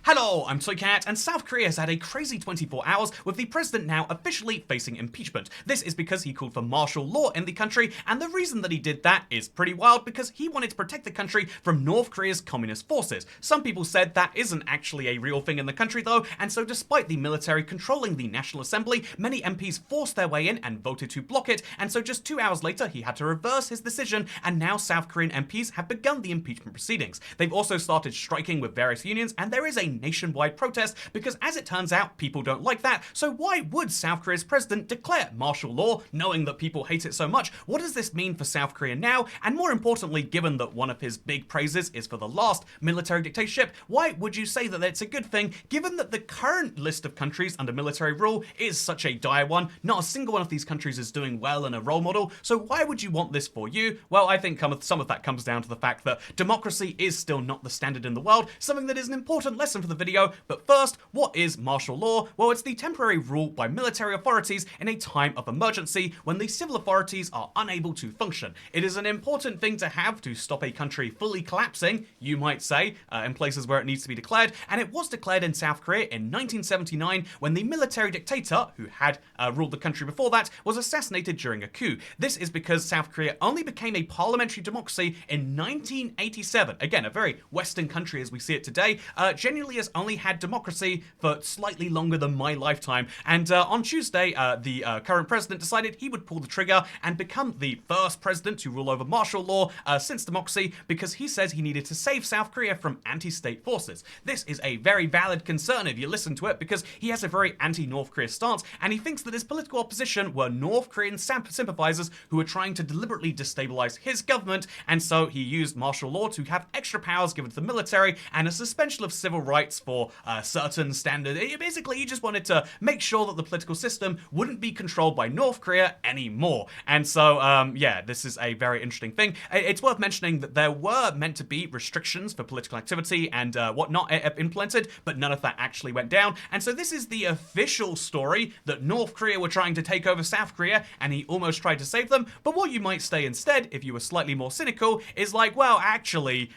Hello, I'm Toycat, and South Korea has had a crazy 24 hours with the president now officially facing impeachment. This is because he called for martial law in the country, and the reason that he did that is pretty wild because he wanted to protect the country from North Korea's communist forces. Some people said that isn't actually a real thing in the country though, and so despite the military controlling the National Assembly, many MPs forced their way in and voted to block it, and so just 2 hours later he had to reverse his decision, and now South Korean MPs have begun the impeachment proceedings. They've also started striking with various unions, and there is a nationwide protest because, as it turns out, people don't like that. So why would South Korea's president declare martial law knowing that people hate it so much? What does this mean for South Korea now? And more importantly, given that one of his big praises is for the last military dictatorship, why would you say that it's a good thing given that the current list of countries under military rule is such a dire one? Not a single one of these countries is doing well and a role model, so why would you want this for you? Well, I think some of that comes down to the fact that democracy is still not the standard in the world, something that is an important lesson for the video. But first, what is martial law? Well, it's the temporary rule by military authorities in a time of emergency when the civil authorities are unable to function. It is an important thing to have to stop a country fully collapsing, you might say, in places where it needs to be declared, and it was declared in South Korea in 1979 when the military dictator, who had ruled the country before that, was assassinated during a coup. This is because South Korea only became a parliamentary democracy in 1987. Again, a very Western country as we see it today, genuinely has only had democracy for slightly longer than my lifetime. And on Tuesday, the current president decided he would pull the trigger and become the first president to rule over martial law since democracy because he says he needed to save South Korea from anti-state forces. This is a very valid concern if you listen to it because he has a very anti-North Korea stance and he thinks that his political opposition were North Korean sympathizers who were trying to deliberately destabilize his government, and so he used martial law to have extra powers given to the military and a suspension of civil rights for certain standard. Basically, he just wanted to make sure that the political system wouldn't be controlled by North Korea anymore. And so, yeah, this is a very interesting thing. It's worth mentioning that there were meant to be restrictions for political activity and whatnot implemented, but none of that actually went down. And so this is the official story that North Korea were trying to take over South Korea, and he almost tried to save them. But what you might say instead, if you were slightly more cynical, is like, well, actually,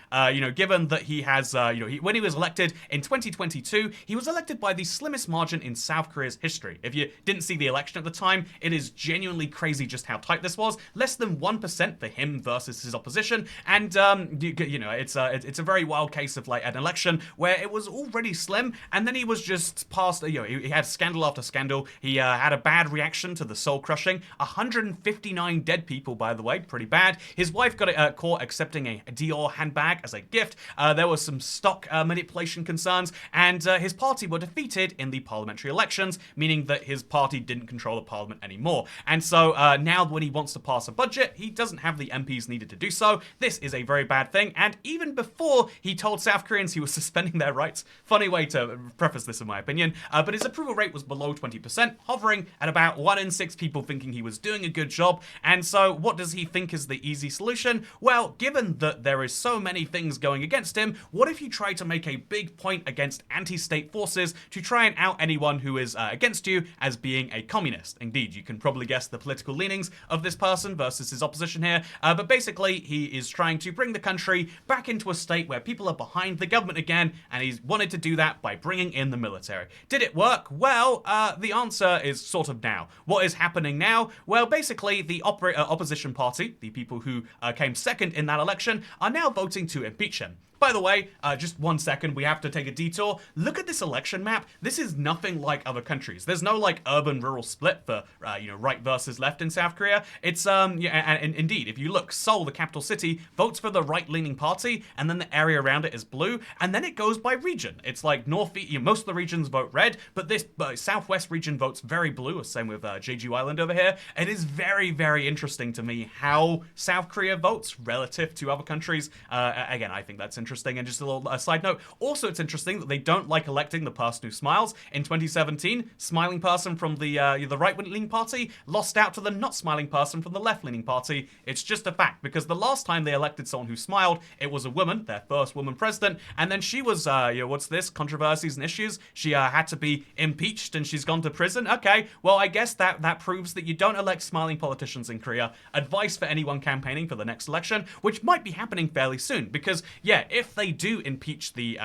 given that he has, when he was elected in 2022, he was elected by the slimmest margin in South Korea's history. If you didn't see the election at the time, it is genuinely crazy just how tight this was. Less than 1% for him versus his opposition, and it's a very wild case of like an election where it was already slim, and then he was just passed. He had scandal after scandal. He had a bad reaction to the soul crushing. 159 dead people, by the way, pretty bad. His wife got caught accepting a Dior handbag as a gift. There was some stock manipulation concerns, and his party were defeated in the parliamentary elections, meaning that his party didn't control the parliament anymore. And so now when he wants to pass a budget, he doesn't have the MPs needed to do so. This is a very bad thing, and even before he told South Koreans he was suspending their rights, funny way to preface this in my opinion, but his approval rate was below 20%, hovering at about 1 in 6 people thinking he was doing a good job. And so what does he think is the easy solution? Well, given that there is so many things going against him, what if you try to make a big point against anti-state forces to try and out anyone who is against you as being a communist? Indeed, you can probably guess the political leanings of this person versus his opposition here, but basically he is trying to bring the country back into a state where people are behind the government again, and he's wanted to do that by bringing in the military. Did it work? Well, the answer is sort of now. What is happening now? Well, basically the opposition party, the people who came second in that election, are now voting to impeach him. By the way, just 1 second, we have to take a detour. Look at this election map. This is nothing like other countries. There's no like urban-rural split for right versus left in South Korea. It's and indeed, if you look, Seoul, the capital city, votes for the right-leaning party, and then the area around it is blue, and then it goes by region. It's like most of the regions vote red, but this southwest region votes very blue. Same with Jeju Island over here. It is very, very interesting to me how South Korea votes relative to other countries. Again, I think that's interesting. And just a little side note, also it's interesting that they don't like electing the person who smiles. In 2017, smiling person from the right-leaning party lost out to the not smiling person from the left-leaning party. It's just a fact, because the last time they elected someone who smiled, it was a woman, their first woman president, and then she was, what's this, controversies and issues. She had to be impeached and she's gone to prison. Okay, well, I guess that proves that you don't elect smiling politicians in Korea. Advice for anyone campaigning for the next election, which might be happening fairly soon, because, yeah, if they do impeach the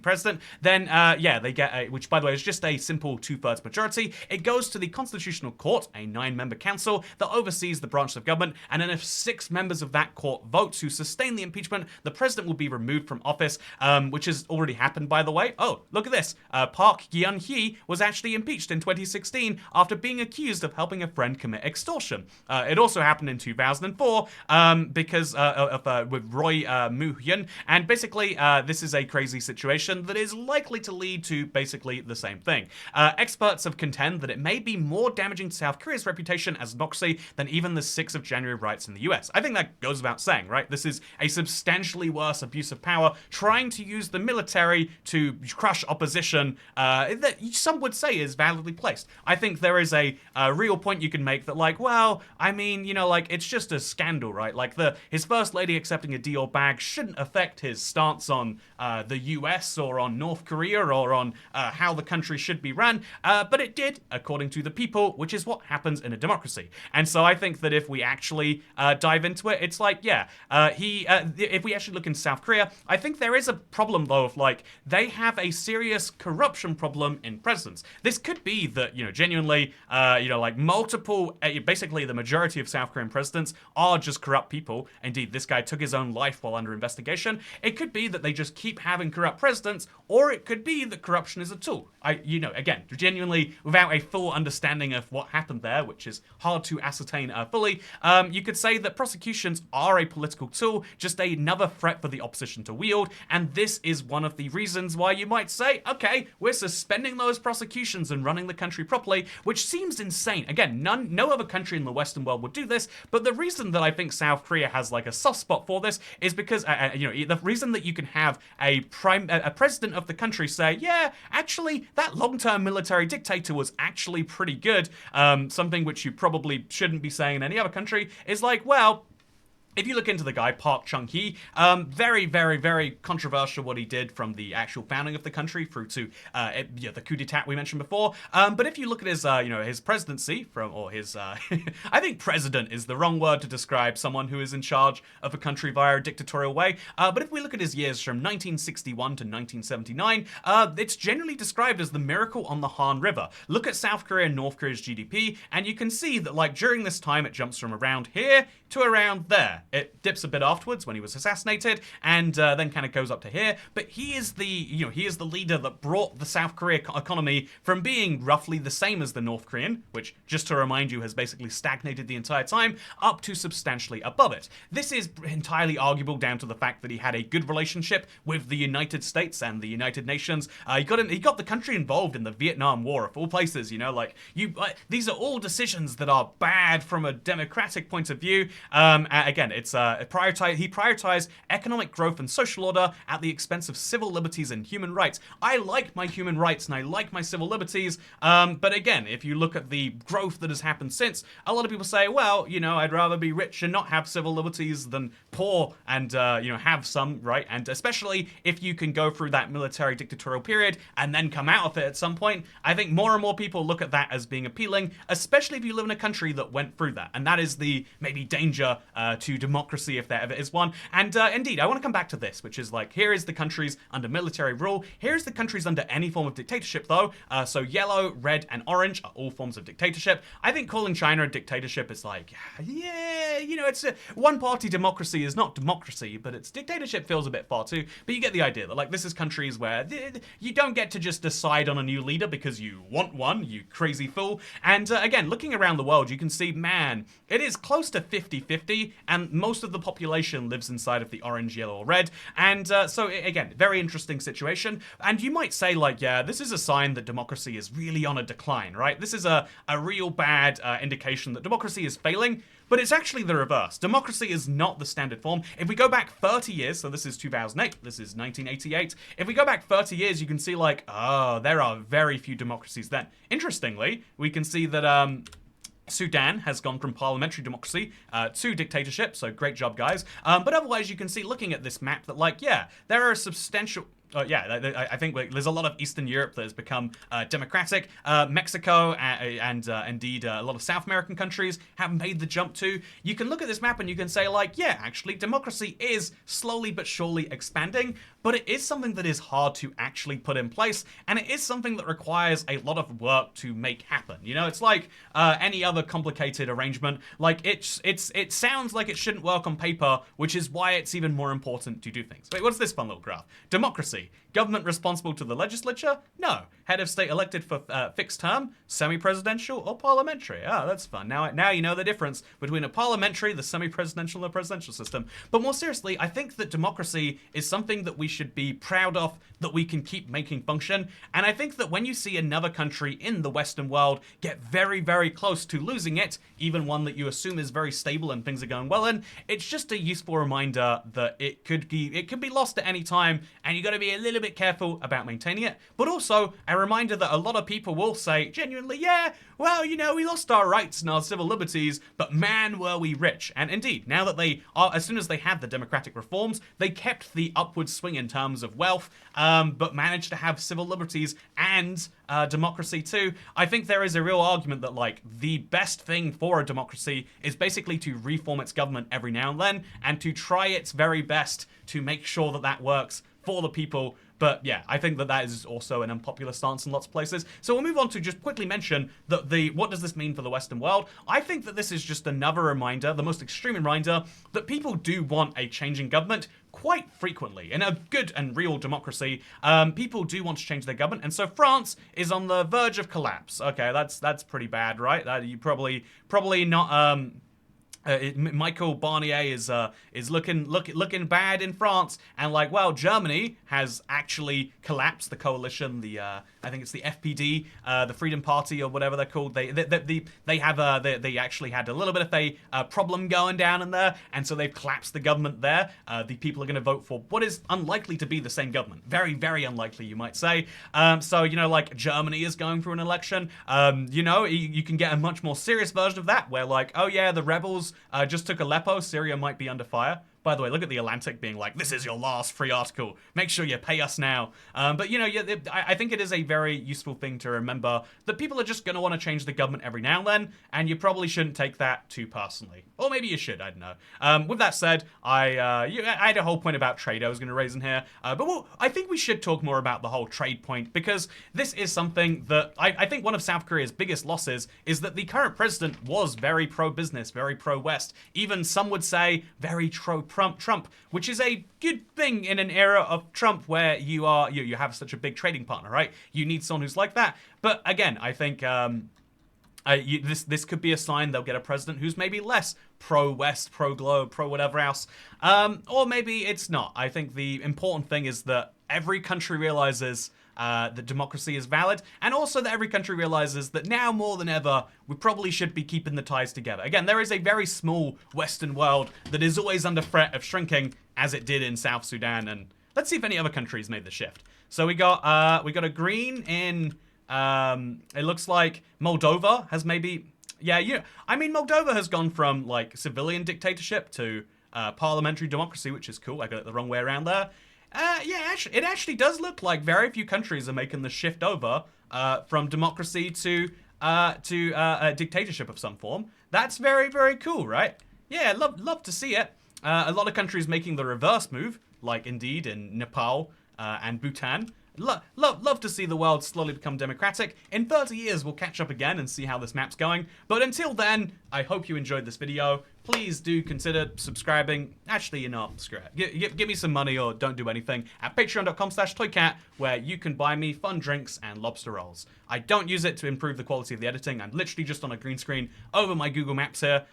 president, then yeah, they get a, which by the way is just a simple 2/3 majority. It goes to the Constitutional Court, a 9-member council that oversees the branch of government, and then if 6 members of that court vote to sustain the impeachment, the president will be removed from office, which has already happened, by the way. Oh, look at this. Park Geun-hye was actually impeached in 2016 after being accused of helping a friend commit extortion. It also happened in 2004 because with Roy Moo-hyun, and basically this is a crazy situation that is likely to lead to basically the same thing. Experts have contend that it may be more damaging to South Korea's reputation as a democracy than even the 6th of January riots in the US. I think that goes without saying, right? This is a substantially worse abuse of power, trying to use the military to crush opposition that some would say is validly placed. I think there is a real point you can make that, like, well, I mean, you know, like, it's just a scandal, right? Like, his first lady accepting a Dior bag shouldn't affect his stance on the US or on North Korea or on how the country should be run, but it did, according to the people, which is what happens in a democracy. And so I think that if we actually dive into it, it's like, yeah, if we actually look in South Korea, I think there is a problem, though, of, like, they have a serious corruption problem in presidents. This could be that, you know, genuinely, you know, like, multiple, basically the majority of South Korean presidents are just corrupt people. Indeed, this guy took his own life while under investigation. It could be that they just keep having corrupt presidents, or it could be that corruption is a tool. You know, again, genuinely, without a full understanding of what happened there, which is hard to ascertain fully, you could say that prosecutions are a political tool, just another threat for the opposition to wield, and this is one of the reasons why you might say, okay, we're suspending those prosecutions and running the country properly, which seems insane. Again, no other country in the Western world would do this, but the reason that I think South Korea has like a soft spot for this is because, you know, the reason that you can have a president of the country say, yeah, actually, that long-term military dictator was actually pretty good, something which you probably shouldn't be saying in any other country, is like, well, if you look into the guy, Park Chung-hee, very, very, very controversial what he did from the actual founding of the country through to the coup d'etat we mentioned before. But if you look at his, you know, his presidency or his, I think president is the wrong word to describe someone who is in charge of a country via a dictatorial way. But if we look at his years from 1961 to 1979, it's generally described as the miracle on the Han River. Look at South Korea and North Korea's GDP, and you can see that, like, during this time, it jumps from around here to around there. It dips a bit afterwards when he was assassinated, and then kind of goes up to here. But he is the, you know, he is the leader that brought the South Korea economy from being roughly the same as the North Korean, which, just to remind you, has basically stagnated the entire time, up to substantially above it. This is entirely arguable down to the fact that he had a good relationship with the United States and the United Nations. He got the country involved in the Vietnam War, of all places. You know, like, these are all decisions that are bad from a democratic point of view. Again, it's he prioritized economic growth and social order at the expense of civil liberties and human rights. I like my human rights and I like my civil liberties, but again, if you look at the growth that has happened since, a lot of people say, well, you know, I'd rather be rich and not have civil liberties than poor and, you know, have some, right? And especially if you can go through that military dictatorial period and then come out of it at some point, I think more and more people look at that as being appealing, especially if you live in a country that went through that. And that is the maybe danger to democracy, if there ever is one. And indeed, I want to come back to this, which is like, here is the countries under military rule. Here's the countries under any form of dictatorship, though. So yellow, red, and orange are all forms of dictatorship. I think calling China a dictatorship is like, yeah, you know, it's a one-party democracy is not democracy, but it's dictatorship feels a bit far too. But you get the idea that, like, this is countries where you don't get to just decide on a new leader because you want one, you crazy fool. And again, looking around the world, you can see, man, it is close to 50-50, and most of the population lives inside of the orange, yellow, or red. And so again, very interesting situation. And you might say, like, yeah, this is a sign that democracy is really on a decline, right? This is a real bad indication that democracy is failing. But it's actually the reverse. Democracy is not the standard form. If we go back 30 years, so this is 2008, this is 1988. If we go back 30 years, you can see, like, oh, there are very few democracies then. Interestingly, we can see that Sudan has gone from parliamentary democracy to dictatorship, so great job, guys. But otherwise, you can see, looking at this map, that, like, yeah, there are substantial... I think there's a lot of Eastern Europe that has become democratic. Mexico and indeed a lot of South American countries have made the jump too. You can look at this map and you can say like, yeah, actually democracy is slowly but surely expanding, but it is something that is hard to actually put in place, and it is something that requires a lot of work to make happen. You know, it's like any other complicated arrangement. Like it sounds like it shouldn't work on paper, which is why it's even more important to do things. Wait, what's this fun little graph? Democracy. Government responsible to the legislature? No. Head of state elected for fixed term? Semi-presidential or parliamentary? Oh, that's fun. Now you know the difference between a parliamentary, the semi-presidential, and the presidential system. But more seriously, I think that democracy is something that we should be proud of, that we can keep making function. And I think that when you see another country in the Western world get very, very close to losing it, even one that you assume is very stable and things are going well in, it's just a useful reminder that it could be lost at any time, and you got to be a little bit careful about maintaining it. But also a reminder that a lot of people will say genuinely, yeah, well, you know, we lost our rights and our civil liberties, but man, were we rich. And indeed, now that they are, as soon as they had the democratic reforms, they kept the upward swing in terms of wealth, but managed to have civil liberties and democracy too. I think there is a real argument that like the best thing for a democracy is basically to reform its government every now and then, and to try its very best to make sure that that works for the people. But yeah, I think that is also an unpopular stance in lots of places. So we'll move on to just quickly mention that what does this mean for the Western world? I think that this is just another reminder, the most extreme reminder, that people do want a changing government quite frequently. In a good and real democracy, people do want to change their government, and so France is on the verge of collapse. Okay, that's pretty bad, right? That you probably not. Michael Barnier is looking bad in France, and like, well, Germany has actually collapsed. The coalition, I think it's the FPD, the Freedom Party or whatever they're called. They actually had a little bit of a problem going down in there, and so they've collapsed the government there. The people are going to vote for what is unlikely to be the same government. Very, very unlikely, you might say. So you know, like Germany is going through an election. You know, you can get a much more serious version of that, where like, oh yeah, the rebels just took Aleppo. Syria might be under fire. By the way, look at the Atlantic being like, this is your last free article. Make sure you pay us now. But, you know, I think it is a very useful thing to remember that people are just going to want to change the government every now and then, and you probably shouldn't take that too personally. Or maybe you should, I don't know. With that said, I had a whole point about trade I was going to raise in here. But I think we should talk more about the whole trade point, because this is something that I think one of South Korea's biggest losses is that the current president was very pro-business, very pro-West. Even some would say very Trump, which is a good thing in an era of Trump where you have such a big trading partner, right? You need someone who's like that. But again, I think this could be a sign they'll get a president who's maybe less pro-West, pro-globe, pro-whatever else. Or maybe it's not. I think the important thing is that every country realizes that democracy is valid, and also that every country realizes that now more than ever, we probably should be keeping the ties together. Again, there is a very small Western world that is always under threat of shrinking, as it did in South Sudan, and let's see if any other countries made the shift. So we got a green in, it looks like Moldova has maybe, I mean, Moldova has gone from like civilian dictatorship to parliamentary democracy, which is cool. I got it the wrong way around there. It actually does look like very few countries are making the shift over from democracy to a dictatorship of some form. That's very, very cool, right? Yeah, love to see it. A lot of countries making the reverse move, like indeed in Nepal and Bhutan. Love to see the world slowly become democratic. In 30 years, we'll catch up again and see how this map's going. But until then, I hope you enjoyed this video. Please do consider subscribing. Actually, you're not subscribed. Give me some money or don't do anything at patreon.com/toycat, where you can buy me fun drinks and lobster rolls. I don't use it to improve the quality of the editing. I'm literally just on a green screen over my Google Maps here,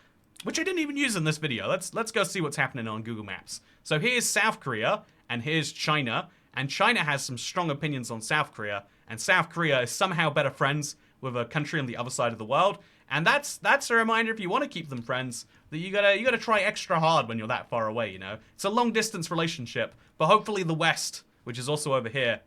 which I didn't even use in this video. Let's go see what's happening on Google Maps. So here's South Korea, and here's China. And China has some strong opinions on South Korea, and South Korea is somehow better friends with a country on the other side of the world. And that's a reminder, if you want to keep them friends, that you gotta try extra hard when you're that far away, you know? It's a long distance relationship, but hopefully the West, which is also over here,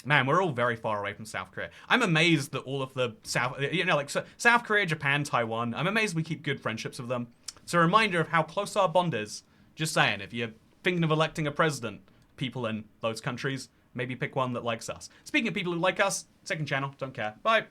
man, we're all very far away from South Korea. I'm amazed that all of the South Korea, Japan, Taiwan, I'm amazed we keep good friendships with them. It's a reminder of how close our bond is. Just saying, if you're thinking of electing a president, people in those countries, Maybe pick one that likes us. Speaking of people who like us, second channel, don't care. Bye.